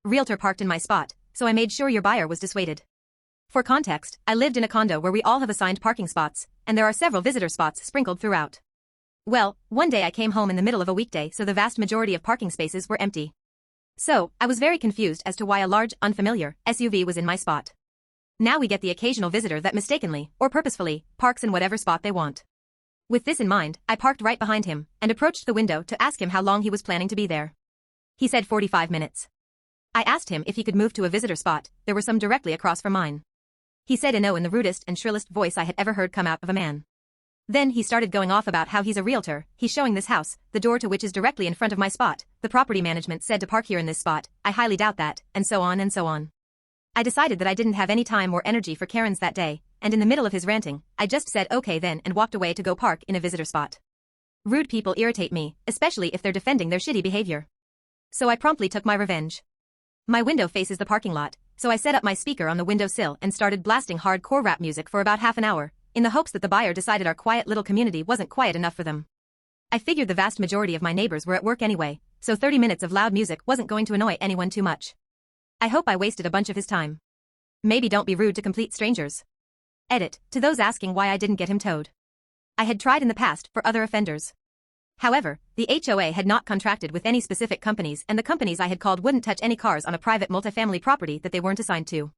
Realtor parked in my spot, so I made sure your buyer was dissuaded. For context, I lived in a condo where we all have assigned parking spots, and there are several visitor spots sprinkled throughout. Well, one day I came home in the middle of a weekday, so the vast majority of parking spaces were empty. So, I was very confused as to why a large, unfamiliar SUV was in my spot. Now we get the occasional visitor that mistakenly, or purposefully, parks in whatever spot they want. With this in mind, I parked right behind him, and approached the window to ask him how long he was planning to be there. He said 45 minutes. I asked him if he could move to a visitor spot. There were some directly across from mine. He said no in the rudest and shrillest voice I had ever heard come out of a man. Then he started going off about how he's a realtor, he's showing this house, the door to which is directly in front of my spot, the property management said to park here in this spot, I highly doubt that, and so on and so on. I decided that I didn't have any time or energy for Karens that day, and in the middle of his ranting, I just said okay then and walked away to go park in a visitor spot. Rude people irritate me, especially if they're defending their shitty behavior. So I promptly took my revenge. My window faces the parking lot, so I set up my speaker on the windowsill and started blasting hardcore rap music for about half an hour, in the hopes that the buyer decided our quiet little community wasn't quiet enough for them. I figured the vast majority of my neighbors were at work anyway, so 30 minutes of loud music wasn't going to annoy anyone too much. I hope I wasted a bunch of his time. Maybe don't be rude to complete strangers. Edit, to those asking why I didn't get him towed. I had tried in the past for other offenders. However, the HOA had not contracted with any specific companies, and the companies I had called wouldn't touch any cars on a private multifamily property that they weren't assigned to.